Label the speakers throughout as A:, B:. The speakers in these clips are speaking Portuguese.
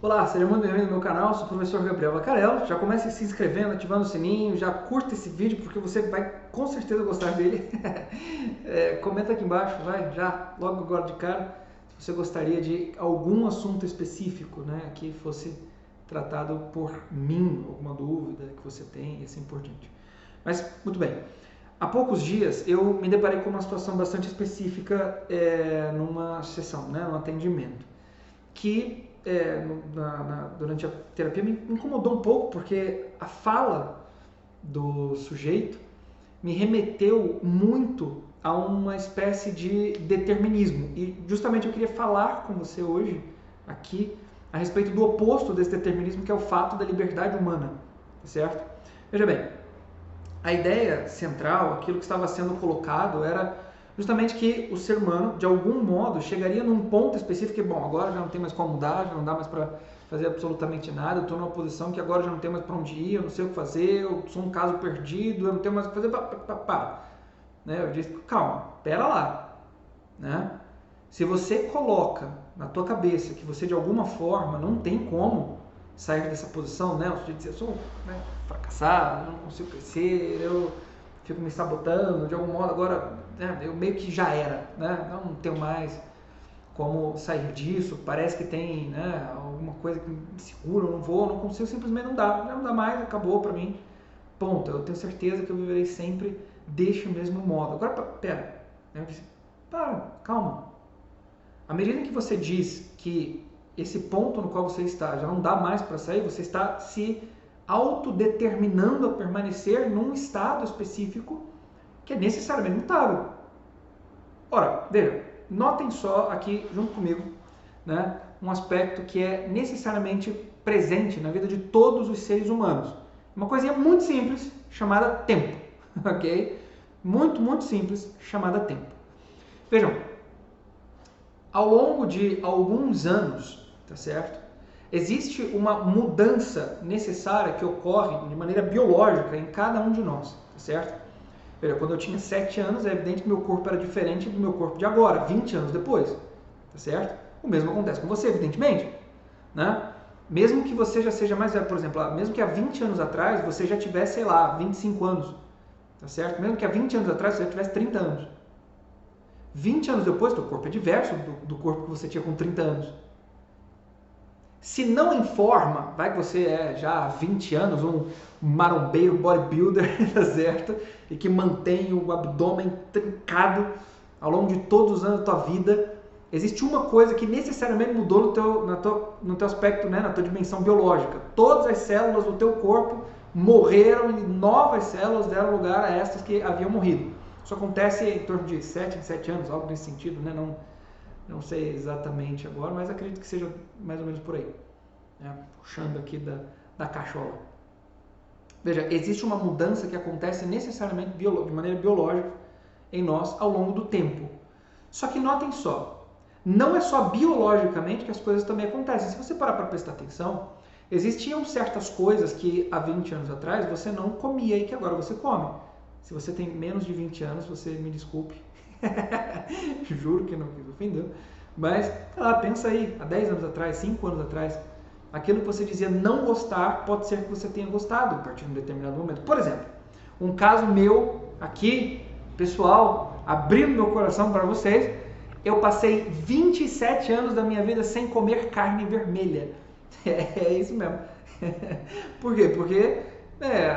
A: Olá, seja muito bem-vindo ao meu canal, sou o professor Gabriel Vacarello. Já comece se inscrevendo, ativando o sininho, já curta esse vídeo porque você vai com certeza gostar dele. Comenta aqui embaixo, vai, já, logo agora de cara, se você gostaria de algum assunto específico, né, que fosse tratado por mim, alguma dúvida que você tem e assim por diante. Mas, muito bem. Há poucos dias eu me deparei com uma situação bastante específica numa sessão, né, num atendimento, que durante a terapia me incomodou um pouco, porque a fala do sujeito me remeteu muito a uma espécie de determinismo. E justamente eu queria falar com você hoje, aqui, a respeito do oposto desse determinismo, que é o fato da liberdade humana, certo? Veja bem, a ideia central, aquilo que estava sendo colocado, era justamente que o ser humano, de algum modo, chegaria num ponto específico que, bom, agora já não tem mais como mudar, já não dá mais para fazer absolutamente nada, eu estou numa posição que agora já não tenho mais para onde ir, eu não sei o que fazer, eu sou um caso perdido, eu não tenho mais o que fazer, para. Né? Eu disse, calma, pera lá. Né? Se você coloca na tua cabeça que você, de alguma forma, não tem como sair dessa posição, né? O sujeito diz, eu sou fracassado, eu não consigo crescer, eu fico me sabotando, de algum modo agora, né, eu meio que já era, né? Não tenho mais como sair disso, parece que tem, né, alguma coisa que me segura, eu não vou, não consigo, simplesmente não dá, já não dá mais, acabou pra mim, ponto. Eu tenho certeza que eu viverei sempre deste mesmo modo. Agora, pera, eu disse, calma. À medida que você diz que esse ponto no qual você está já não dá mais para sair, você está se autodeterminando a permanecer num estado específico que é necessariamente mutável. Ora, veja, notem só aqui junto comigo, né, um aspecto que é necessariamente presente na vida de todos os seres humanos. Uma coisinha muito simples chamada tempo, ok? Muito simples chamada tempo. Vejam, ao longo de alguns anos, tá certo? Existe uma mudança necessária que ocorre de maneira biológica em cada um de nós, tá certo? Veja, quando eu tinha 7 anos, é evidente que meu corpo era diferente do meu corpo de agora, 20 anos depois, tá certo? O mesmo acontece com você, evidentemente, né? Mesmo que você já seja mais velho, por exemplo, mesmo que há 20 anos atrás você já tivesse, sei lá, 25 anos, tá certo? Mesmo que há 20 anos atrás você já tivesse 30 anos. 20 anos depois, teu corpo é diverso do corpo que você tinha com 30 anos. Se não em forma, vai que você é já há 20 anos um marombeiro bodybuilder, tá certo? E que mantém o abdômen trincado ao longo de todos os anos da tua vida. Existe uma coisa que necessariamente mudou no teu aspecto, né? Na tua dimensão biológica. Todas as células do teu corpo morreram e novas células deram lugar a essas que haviam morrido. Isso acontece em torno de 7 em 7 anos, algo nesse sentido, né? Não sei exatamente agora, mas acredito que seja mais ou menos por aí. Né? Puxando aqui da cachola. Veja, existe uma mudança que acontece necessariamente de maneira biológica em nós ao longo do tempo. Só que notem só, não é só biologicamente que as coisas também acontecem. Se você parar para prestar atenção, existiam certas coisas que há 20 anos atrás você não comia e que agora você come. Se você tem menos de 20 anos, você me desculpe. Juro que não quis ofender. Mas, pensa aí, há 10 anos atrás, 5 anos atrás, aquilo que você dizia não gostar, pode ser que você tenha gostado a partir de um determinado momento. Por exemplo, um caso meu aqui, pessoal, abrindo meu coração para vocês, eu passei 27 anos da minha vida sem comer carne vermelha. É isso mesmo. Por quê? Porque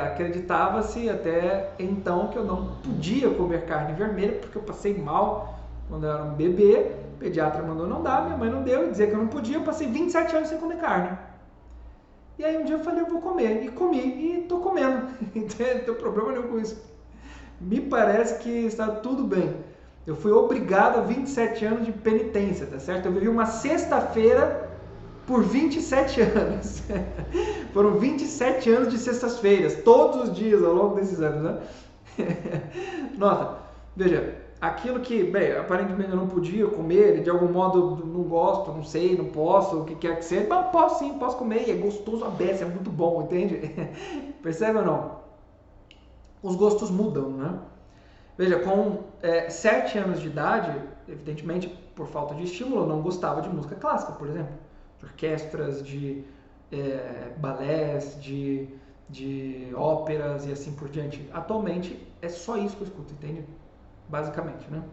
A: acreditava-se até então que eu não podia comer carne vermelha porque eu passei mal quando eu era um bebê, o pediatra mandou não dar, minha mãe não deu, e dizer que eu não podia, eu passei 27 anos sem comer carne. E aí um dia eu falei, eu vou comer, e comi, e tô comendo, não tem problema nenhum com isso. Me parece que está tudo bem. Eu fui obrigado a 27 anos de penitência, tá certo? Eu vivi uma sexta-feira por 27 anos. Foram 27 anos de sextas-feiras, todos os dias ao longo desses anos, né? Nota, veja, aquilo que, bem, aparentemente eu não podia comer, de algum modo não gosto, não sei, não posso, o que quer que seja, mas posso sim, posso comer, e é gostoso a beça, é muito bom, entende? Percebe ou não? Os gostos mudam, né? Veja, com 7 anos de idade, evidentemente por falta de estímulo, eu não gostava de música clássica, por exemplo. orquestras, de balés, de óperas e assim por diante. Atualmente é só isso que eu escuto, entende? Basicamente, né?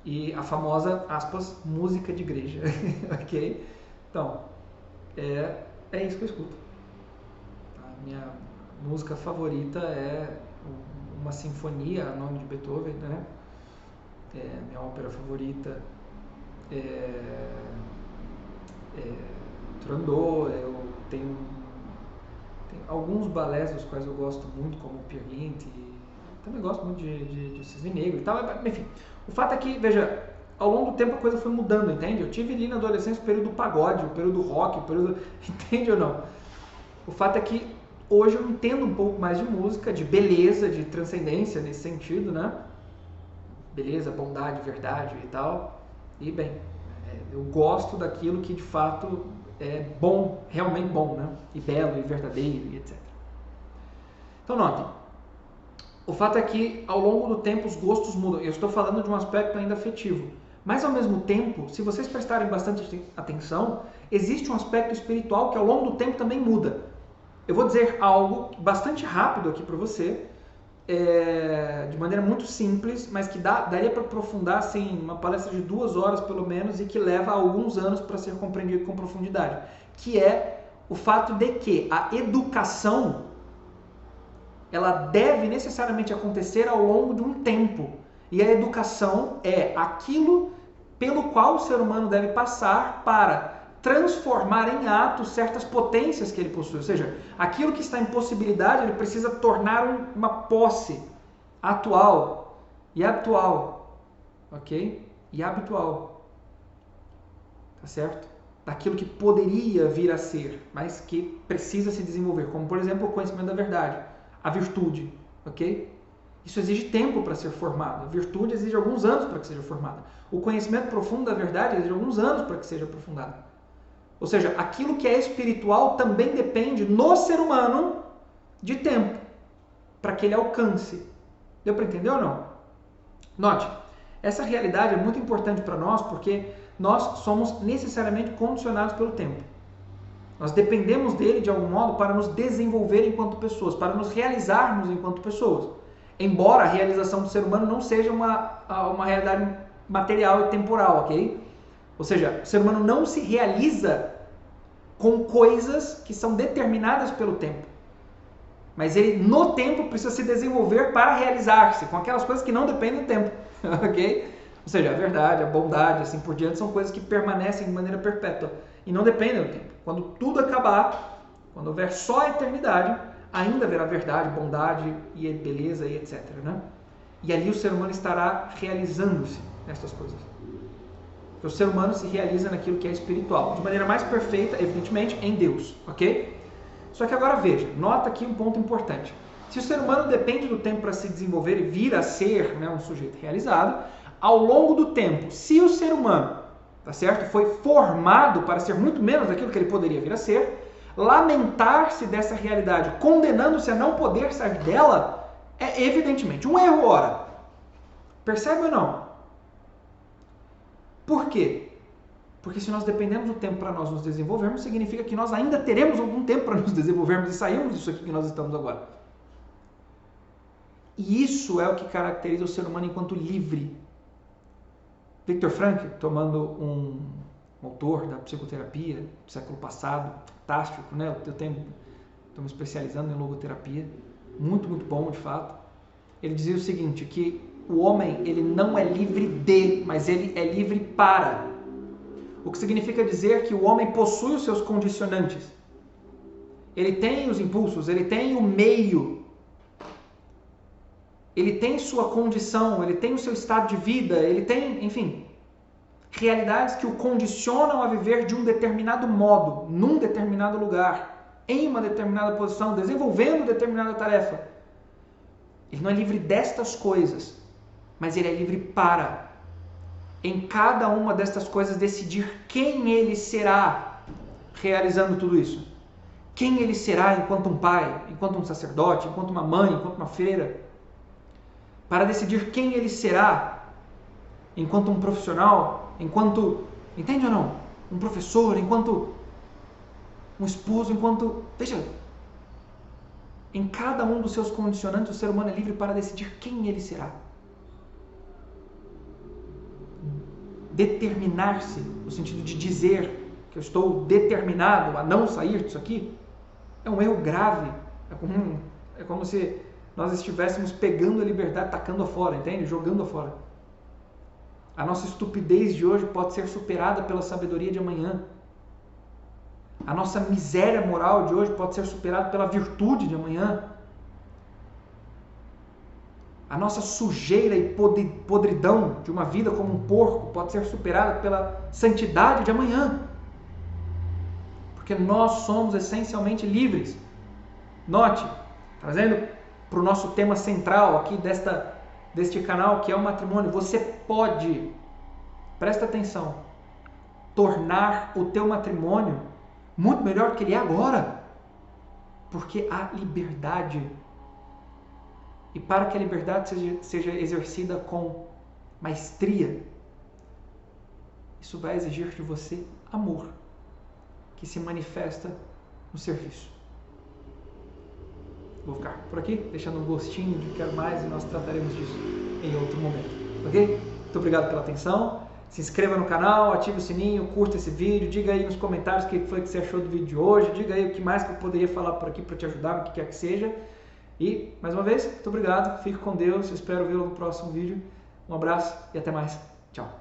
A: E a famosa, aspas, música de igreja, ok? Então, é isso que eu escuto. A minha música favorita é uma sinfonia, a nome de Beethoven, né? Minha ópera favorita é Turandot. Eu tenho alguns balés dos quais eu gosto muito, como o Peer Gynt, e também gosto muito de Cisne Negro e tal. Enfim, o fato é que, veja, ao longo do tempo a coisa foi mudando, entende? Eu tive ali na adolescência o período do pagode, o período do rock, o período... Entende ou não? O fato é que hoje eu entendo um pouco mais de música, de beleza, de transcendência nesse sentido, né? Beleza, bondade, verdade e tal. E, bem, eu gosto daquilo que de fato é bom, realmente bom, né? E belo, e verdadeiro, e etc. Então, notem. O fato é que, ao longo do tempo, os gostos mudam. Eu estou falando de um aspecto ainda afetivo. Mas, ao mesmo tempo, se vocês prestarem bastante atenção, existe um aspecto espiritual que, ao longo do tempo, também muda. Eu vou dizer algo bastante rápido aqui para você, de maneira muito simples, mas que daria para aprofundar assim, uma palestra de 2 horas, pelo menos, e que leva alguns anos para ser compreendido com profundidade. Que é o fato de que a educação ela deve necessariamente acontecer ao longo de um tempo. E a educação é aquilo pelo qual o ser humano deve passar para transformar em atos certas potências que ele possui. Ou seja, aquilo que está em possibilidade, ele precisa tornar uma posse atual e habitual. Ok? E habitual. Tá certo? Daquilo que poderia vir a ser, mas que precisa se desenvolver. Como, por exemplo, o conhecimento da verdade. A virtude, ok? Isso exige tempo para ser formado. A virtude exige alguns anos para que seja formada. O conhecimento profundo da verdade exige alguns anos para que seja aprofundado. Ou seja, aquilo que é espiritual também depende no ser humano de tempo para que ele alcance. Deu para entender ou não? Note, essa realidade é muito importante para nós porque nós somos necessariamente condicionados pelo tempo. Nós dependemos dele de algum modo para nos desenvolver enquanto pessoas, para nos realizarmos enquanto pessoas. Embora a realização do ser humano não seja uma realidade material e temporal, ok? Ou seja, o ser humano não se realiza com coisas que são determinadas pelo tempo. Mas ele, no tempo, precisa se desenvolver para realizar-se com aquelas coisas que não dependem do tempo, ok? Ou seja, a verdade, a bondade, assim por diante, são coisas que permanecem de maneira perpétua e não dependem do tempo. Quando tudo acabar, quando houver só a eternidade, ainda haverá verdade, bondade e beleza e etc. Né? E ali o ser humano estará realizando-se nessas coisas. Porque o ser humano se realiza naquilo que é espiritual, de maneira mais perfeita, evidentemente, em Deus, ok? Só que agora veja, nota aqui um ponto importante. Se o ser humano depende do tempo para se desenvolver e vir a ser, né, um sujeito realizado, ao longo do tempo, se o ser humano, tá certo, foi formado para ser muito menos daquilo que ele poderia vir a ser, lamentar-se dessa realidade, condenando-se a não poder sair dela, é evidentemente um erro, ora. Percebe ou não? Por quê? Porque se nós dependemos do tempo para nós nos desenvolvermos, significa que nós ainda teremos algum tempo para nos desenvolvermos e sairmos disso aqui que nós estamos agora. E isso é o que caracteriza o ser humano enquanto livre. Viktor Frankl, tomando um autor da psicoterapia do século passado, fantástico, né? Eu estou me especializando em logoterapia, muito, muito bom de fato. Ele dizia o seguinte, que o homem ele não é livre de, mas ele é livre para. O que significa dizer que o homem possui os seus condicionantes. Ele tem os impulsos, ele tem o meio, ele tem sua condição, ele tem o seu estado de vida, ele tem, enfim, realidades que o condicionam a viver de um determinado modo, num determinado lugar, em uma determinada posição, desenvolvendo determinada tarefa. Ele não é livre destas coisas, mas ele é livre para, em cada uma destas coisas, decidir quem ele será realizando tudo isso. Quem ele será enquanto um pai, enquanto um sacerdote, enquanto uma mãe, enquanto uma freira. Para decidir quem ele será enquanto um profissional, enquanto... Entende ou não? um professor, enquanto um esposo, enquanto... Veja, em cada um dos seus condicionantes, o ser humano é livre para decidir quem ele será. Determinar-se, no sentido de dizer que eu estou determinado a não sair disso aqui, é um erro grave. É como se nós estivéssemos pegando a liberdade, tacando-a fora, entende? Jogando-a fora. A nossa estupidez de hoje pode ser superada pela sabedoria de amanhã. A nossa miséria moral de hoje pode ser superada pela virtude de amanhã. A nossa sujeira e podridão de uma vida como um porco pode ser superada pela santidade de amanhã. Porque nós somos essencialmente livres. Note, trazendo para o nosso tema central aqui deste canal, que é o matrimônio, você pode, presta atenção, tornar o teu matrimônio muito melhor do que ele é agora. Porque há liberdade. E para que a liberdade seja exercida com maestria, isso vai exigir de você amor, que se manifesta no serviço. Vou ficar por aqui, deixando um gostinho de quero mais, e nós trataremos disso em outro momento, ok? Muito obrigado pela atenção. Se inscreva no canal, ative o sininho, curta esse vídeo, diga aí nos comentários o que foi que você achou do vídeo de hoje, diga aí o que mais que eu poderia falar por aqui para te ajudar, no que quer que seja. E, mais uma vez, muito obrigado, fique com Deus, espero vê-lo no próximo vídeo. Um abraço e até mais. Tchau.